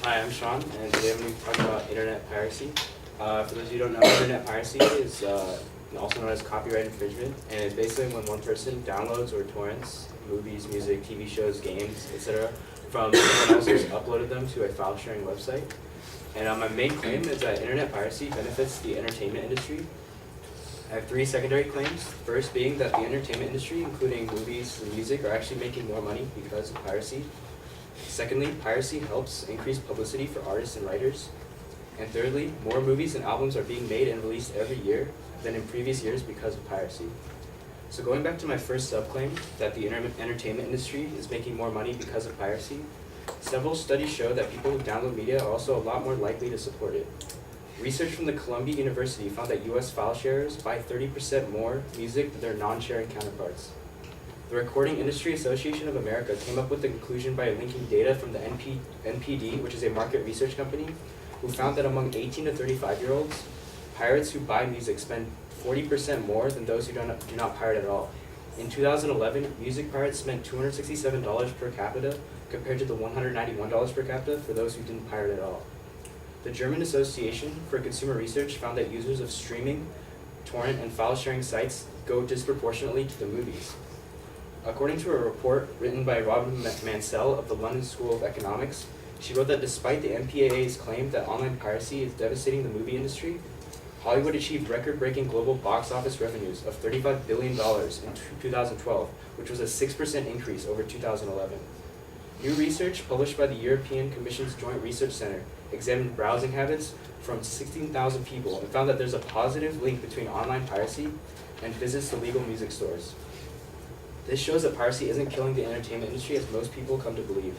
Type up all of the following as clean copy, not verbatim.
Hi, I'm Sean, and today I'm going to be talking about internet piracy. For those of you who don't know, internet piracy is also known as copyright infringement, and it's basically when one person downloads or torrents movies, music, TV shows, games, etc. from someone else who's uploaded them to a file-sharing website. And my main claim is that internet piracy benefits the entertainment industry. I have three secondary claims. First being that the entertainment industry, including movies and music, are actually making more money because of piracy. Secondly, piracy helps increase publicity for artists and writers. And thirdly, more movies and albums are being made and released every year than in previous years because of piracy. So going back to my first subclaim, that the entertainment industry is making more money because of piracy, several studies show that people who download media are also a lot more likely to support it. Research from the Columbia University found that US file sharers buy 30% more music than their non-sharing counterparts. The Recording Industry Association of America came up with the conclusion by linking data from the NPD, which is a market research company, who found that among 18 to 35-year-olds, pirates who buy music spend 40% more than those who do not pirate at all. In 2011, music pirates spent $267 per capita compared to the $191 per capita for those who didn't pirate at all. The German Association for Consumer Research found that users of streaming, torrent, and file-sharing sites go disproportionately to the movies. According to a report written by Robin Mansell of the London School of Economics, she wrote that despite the MPAA's claim that online piracy is devastating the movie industry, Hollywood achieved record-breaking global box office revenues of $35 billion in 2012, which was a 6% increase over 2011. New research published by the European Commission's Joint Research Center examined browsing habits from 16,000 people and found that there's a positive link between online piracy and visits to legal music stores. This shows that piracy isn't killing the entertainment industry as most people come to believe.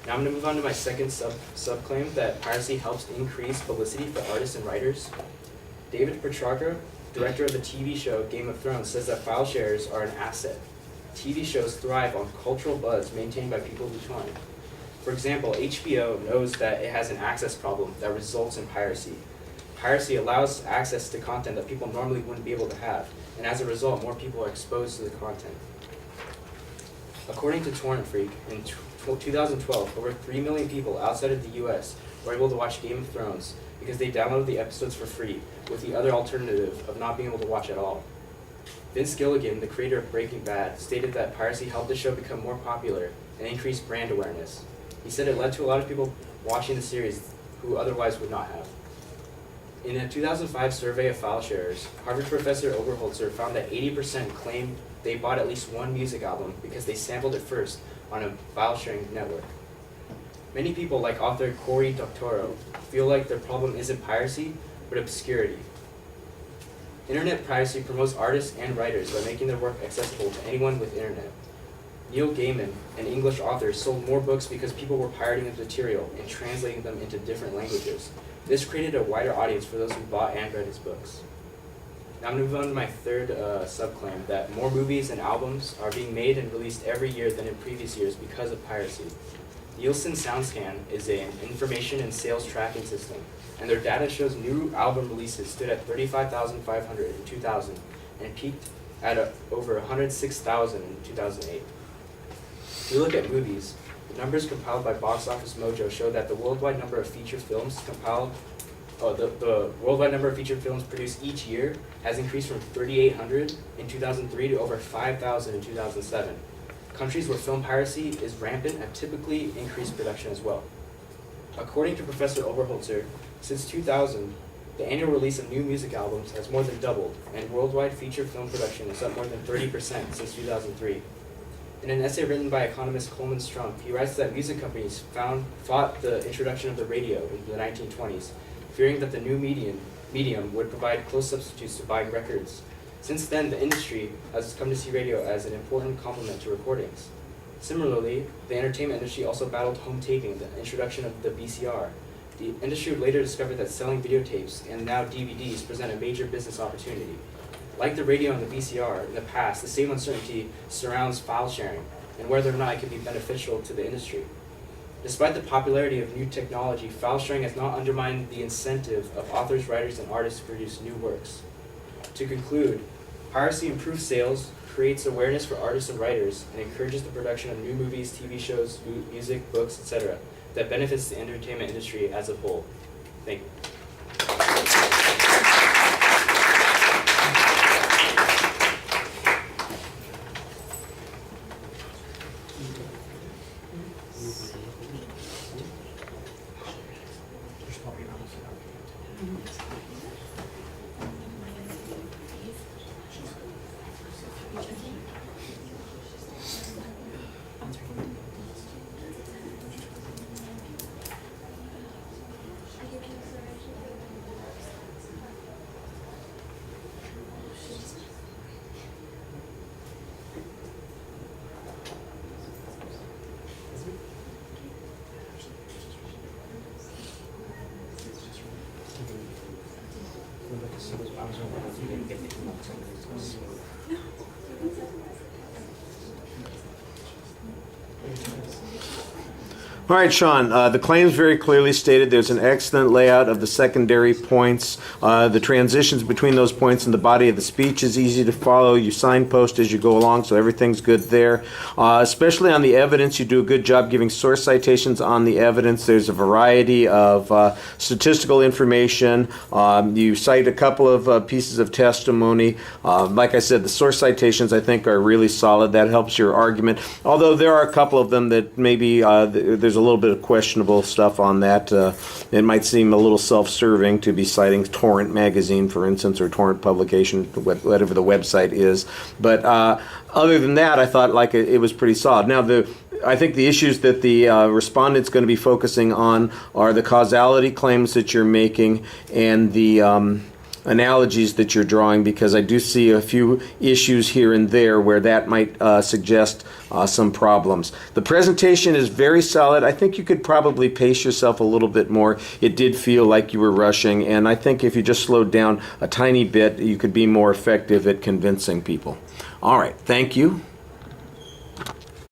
Now I'm going to move on to my second subclaim, that piracy helps increase publicity for artists and writers. David Petrarca, director of the TV show Game of Thrones, says that file sharers are an asset. TV shows thrive on cultural buzz maintained by people who torrent. For example, HBO knows that it has an access problem that results in piracy. Piracy allows access to content that people normally wouldn't be able to have, and as a result, more people are exposed to the content. According to Torrent Freak, in 2012, over 3 million people outside of the US were able to watch Game of Thrones because they downloaded the episodes for free, with the other alternative of not being able to watch at all. Vince Gilligan, the creator of Breaking Bad, stated that piracy helped the show become more popular and increase brand awareness. He said it led to a lot of people watching the series who otherwise would not have. In a 2005 survey of file sharers, Harvard professor Oberholzer found that 80% claimed they bought at least one music album because they sampled it first on a file-sharing network. Many people, like author Cory Doctorow, feel like their problem isn't piracy, but obscurity. Internet piracy promotes artists and writers by making their work accessible to anyone with internet. Neil Gaiman, an English author, sold more books because people were pirating his material and translating them into different languages. This created a wider audience for those who bought and read his books. Now I'm going to move on to my third subclaim, that more movies and albums are being made and released every year than in previous years because of piracy. Nielsen SoundScan is an information and sales tracking system, and their data shows new album releases stood at 35,500 in 2000 and peaked at over 106,000 in 2008. If we look at movies, the numbers compiled by Box Office Mojo show that the worldwide number of feature films produced each year has increased from 3,800 in 2003 to over 5,000 in 2007. Countries where film piracy is rampant have typically increased production as well. According to Professor Oberholzer, since 2000, the annual release of new music albums has more than doubled, and worldwide feature film production is up more than 30% since 2003. In an essay written by economist Coleman Strump, he writes that music companies fought the introduction of the radio in the 1920s, fearing that the new medium would provide close substitutes to buying records. Since then, the industry has come to see radio as an important complement to recordings. Similarly, the entertainment industry also battled home taping, the introduction of the VCR. The industry would later discover that selling videotapes and now DVDs present a major business opportunity. Like the radio and the VCR in the past, the same uncertainty surrounds file sharing and whether or not it can be beneficial to the industry. Despite the popularity of new technology, file sharing has not undermined the incentive of authors, writers, and artists to produce new works. To conclude, piracy improves sales, creates awareness for artists and writers, and encourages the production of new movies, TV shows, music, books, etc. that benefits the entertainment industry as a whole. Thank you. All right, Sean, the claims very clearly stated there's an excellent layout of the secondary points. The transitions between those points and the body of the speech is easy to follow. You signpost as you go along, so everything's good there. Especially on the evidence, you do a good job giving source citations on the evidence. There's a variety of statistical information. You cite a couple of pieces of testimony. Like I said, the source citations, I think, are really solid. That helps your argument. Although there are a couple of them that maybe there's a little bit of questionable stuff on that. It might seem a little self-serving to be citing Torrent magazine, for instance, or Torrent publication, whatever the website is. But other than that, I thought like it was pretty solid. Now, I think the issues that the respondent's going to be focusing on are the causality claims that you're making and the analogies that you're drawing, because I do see a few issues here and there where that might suggest some problems. The presentation is very solid. I think you could probably pace yourself a little bit more. It did feel like you were rushing, and I think if you just slowed down a tiny bit, you could be more effective at convincing people. All right, thank you.